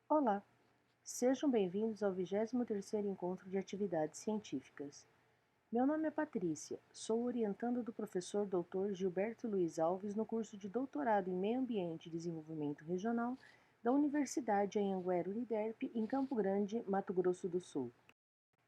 Olá, sejam bem-vindos ao 23º Encontro de Atividades Científicas. Meu nome é Patrícia, sou orientanda do professor Dr. Gilberto Luiz Alves no curso de Doutorado em Meio Ambiente e Desenvolvimento Regional da Universidade Anhanguera Uniderp, em Campo Grande, Mato Grosso do Sul.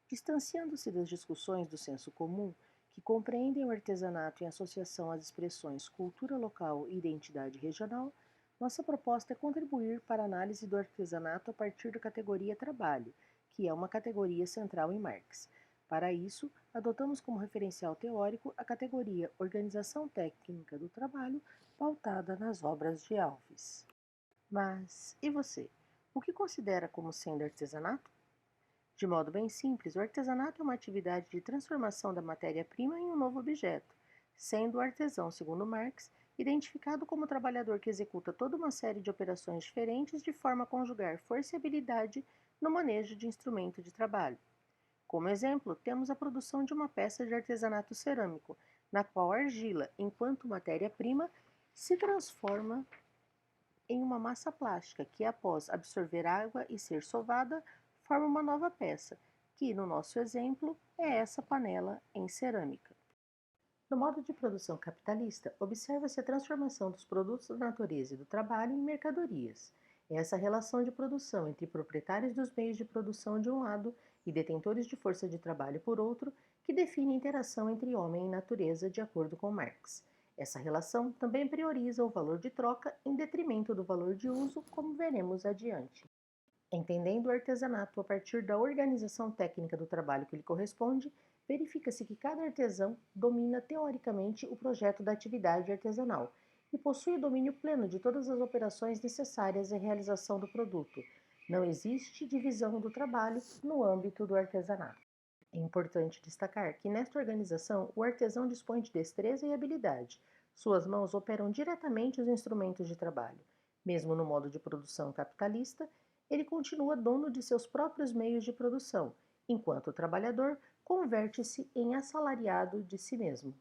Distanciando-se das discussões do senso comum, que compreendem o artesanato em associação às expressões cultura local e identidade regional, nossa proposta é contribuir para a análise do artesanato a partir da categoria trabalho, que é uma categoria central em Marx. Para isso, adotamos como referencial teórico a categoria Organização Técnica do Trabalho, pautada nas obras de Alves. Mas, e você? O que considera como sendo artesanato? De modo bem simples, o artesanato é uma atividade de transformação da matéria-prima em um novo objeto, sendo o artesão, segundo Marx, identificado como o trabalhador que executa toda uma série de operações diferentes de forma a conjugar força e habilidade no manejo de instrumento de trabalho. Como exemplo, temos a produção de uma peça de artesanato cerâmico, na qual a argila, enquanto matéria-prima, se transforma em uma massa plástica que, após absorver água e ser sovada, forma uma nova peça, que, no nosso exemplo, é essa panela em cerâmica. No modo de produção capitalista, observa-se a transformação dos produtos da natureza e do trabalho em mercadorias. É essa relação de produção entre proprietários dos meios de produção de um lado e detentores de força de trabalho por outro que define a interação entre homem e natureza, de acordo com Marx. Essa relação também prioriza o valor de troca em detrimento do valor de uso, como veremos adiante. Entendendo o artesanato a partir da organização técnica do trabalho que lhe corresponde, verifica-se que cada artesão domina teoricamente o projeto da atividade artesanal e possui o domínio pleno de todas as operações necessárias à realização do produto. Não existe divisão do trabalho no âmbito do artesanato. É importante destacar que nesta organização o artesão dispõe de destreza e habilidade. Suas mãos operam diretamente os instrumentos de trabalho. Mesmo no modo de produção capitalista, ele continua dono de seus próprios meios de produção, enquanto o trabalhador converte-se em assalariado de si mesmo.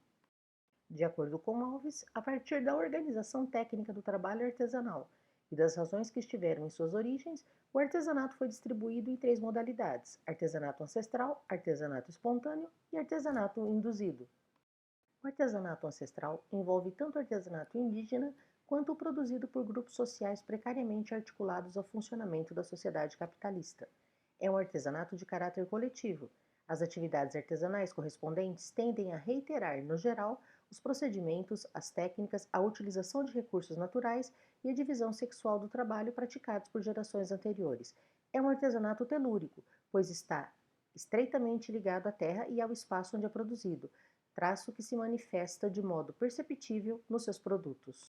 De acordo com Alves, a partir da organização técnica do trabalho artesanal e das razões que estiveram em suas origens, o artesanato foi distribuído em três modalidades: artesanato ancestral, artesanato espontâneo e artesanato induzido. O artesanato ancestral envolve tanto o artesanato indígena quanto o produzido por grupos sociais precariamente articulados ao funcionamento da sociedade capitalista. É um artesanato de caráter coletivo. As atividades artesanais correspondentes tendem a reiterar, no geral, os procedimentos, as técnicas, a utilização de recursos naturais e a divisão sexual do trabalho praticados por gerações anteriores. É um artesanato telúrico, pois está estreitamente ligado à terra e ao espaço onde é produzido, traço que se manifesta de modo perceptível nos seus produtos.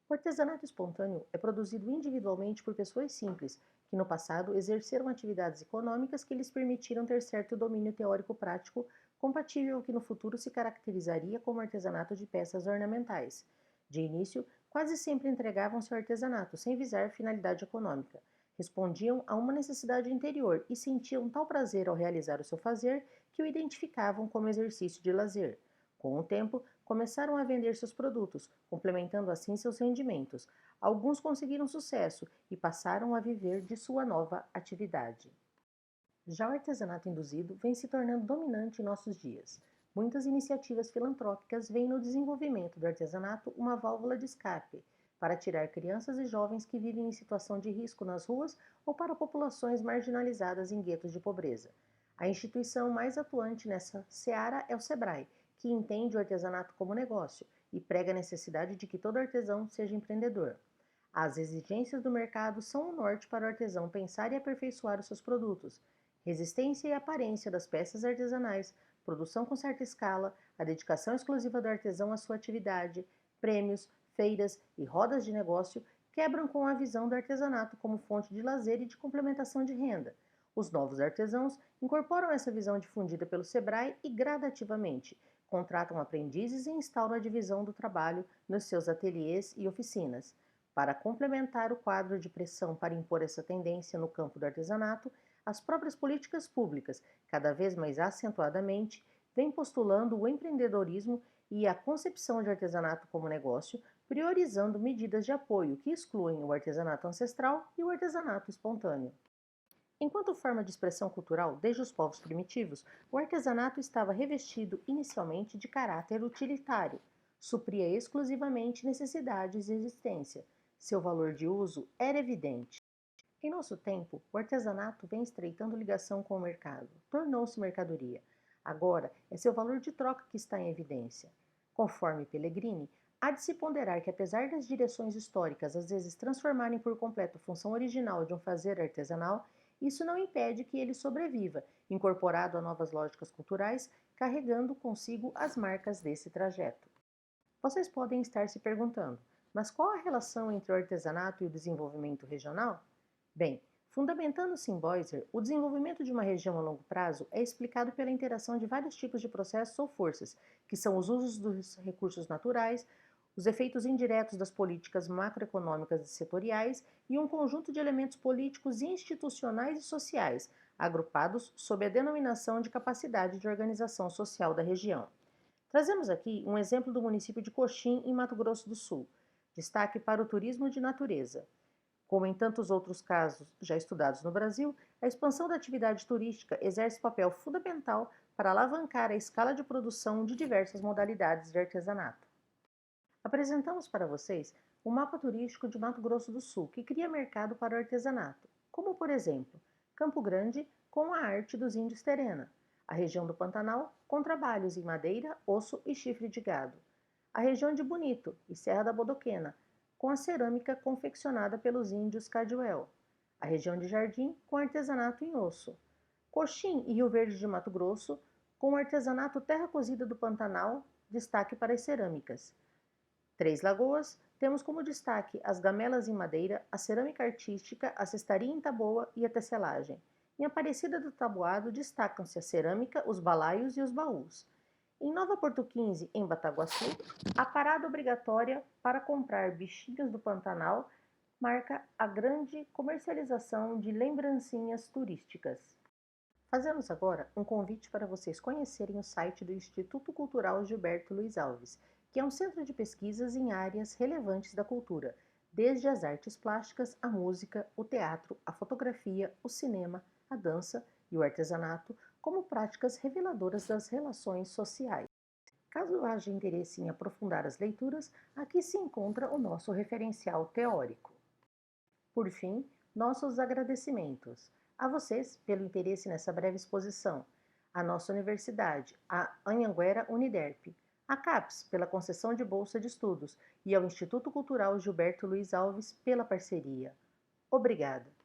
O artesanato espontâneo é produzido individualmente por pessoas simples, que no passado exerceram atividades econômicas que lhes permitiram ter certo domínio teórico-prático compatível ao que no futuro se caracterizaria como artesanato de peças ornamentais. De início, quase sempre entregavam seu artesanato sem visar finalidade econômica. Respondiam a uma necessidade interior e sentiam tal prazer ao realizar o seu fazer que o identificavam como exercício de lazer. Com o tempo, começaram a vender seus produtos, complementando assim seus rendimentos. Alguns conseguiram sucesso e passaram a viver de sua nova atividade. Já o artesanato induzido vem se tornando dominante em nossos dias. Muitas iniciativas filantrópicas veem no desenvolvimento do artesanato uma válvula de escape para tirar crianças e jovens que vivem em situação de risco nas ruas ou para populações marginalizadas em guetos de pobreza. A instituição mais atuante nessa seara é o SEBRAE, que entende o artesanato como negócio e prega a necessidade de que todo artesão seja empreendedor. As exigências do mercado são o norte para o artesão pensar e aperfeiçoar os seus produtos. Resistência e aparência das peças artesanais, produção com certa escala, a dedicação exclusiva do artesão à sua atividade, prêmios, feiras e rodas de negócio quebram com a visão do artesanato como fonte de lazer e de complementação de renda. Os novos artesãos incorporam essa visão difundida pelo SEBRAE e, gradativamente, contratam aprendizes e instauram a divisão do trabalho nos seus ateliês e oficinas. Para complementar o quadro de pressão para impor essa tendência no campo do artesanato, as próprias políticas públicas, cada vez mais acentuadamente, vêm postulando o empreendedorismo e a concepção de artesanato como negócio, priorizando medidas de apoio que excluem o artesanato ancestral e o artesanato espontâneo. Enquanto forma de expressão cultural desde os povos primitivos, o artesanato estava revestido inicialmente de caráter utilitário, supria exclusivamente necessidades de existência. Seu valor de uso era evidente. Em nosso tempo, o artesanato vem estreitando ligação com o mercado, tornou-se mercadoria. Agora, é seu valor de troca que está em evidência. Conforme Pellegrini, há de se ponderar que, apesar das direções históricas às vezes transformarem por completo a função original de um fazer artesanal, isso não impede que ele sobreviva, incorporado a novas lógicas culturais, carregando consigo as marcas desse trajeto. Vocês podem estar se perguntando, mas qual a relação entre o artesanato e o desenvolvimento regional? Bem, fundamentando Symbioser, o desenvolvimento de uma região a longo prazo é explicado pela interação de vários tipos de processos ou forças, que são os usos dos recursos naturais, os efeitos indiretos das políticas macroeconômicas e setoriais e um conjunto de elementos políticos institucionais e sociais, agrupados sob a denominação de capacidade de organização social da região. Trazemos aqui um exemplo do município de Coxim, em Mato Grosso do Sul, destaque para o turismo de natureza. Como em tantos outros casos já estudados no Brasil, a expansão da atividade turística exerce papel fundamental para alavancar a escala de produção de diversas modalidades de artesanato. Apresentamos para vocês o mapa turístico de Mato Grosso do Sul, que cria mercado para o artesanato, como por exemplo, Campo Grande com a arte dos índios Terena, a região do Pantanal com trabalhos em madeira, osso e chifre de gado, a região de Bonito e Serra da Bodoquena, com a cerâmica confeccionada pelos índios Caduel, a região de Jardim com artesanato em osso, Coxim e Rio Verde de Mato Grosso com o artesanato terra cozida do Pantanal, destaque para as cerâmicas. Três Lagoas, temos como destaque as gamelas em madeira, a cerâmica artística, a cestaria em taboa e a tecelagem. Em Aparecida do Taboado destacam-se a cerâmica, os balaios e os baús. Em Nova Porto 15, em Bataguaçu, a parada obrigatória para comprar bichinhos do Pantanal marca a grande comercialização de lembrancinhas turísticas. Fazemos agora um convite para vocês conhecerem o site do Instituto Cultural Gilberto Luiz Alves, que é um centro de pesquisas em áreas relevantes da cultura, desde as artes plásticas, a música, o teatro, a fotografia, o cinema, a dança e o artesanato, como práticas reveladoras das relações sociais. Caso haja interesse em aprofundar as leituras, aqui se encontra o nosso referencial teórico. Por fim, nossos agradecimentos a vocês pelo interesse nessa breve exposição, à nossa universidade, a Anhanguera Uniderp, à CAPES pela concessão de bolsa de estudos e ao Instituto Cultural Gilberto Luiz Alves pela parceria. Obrigada!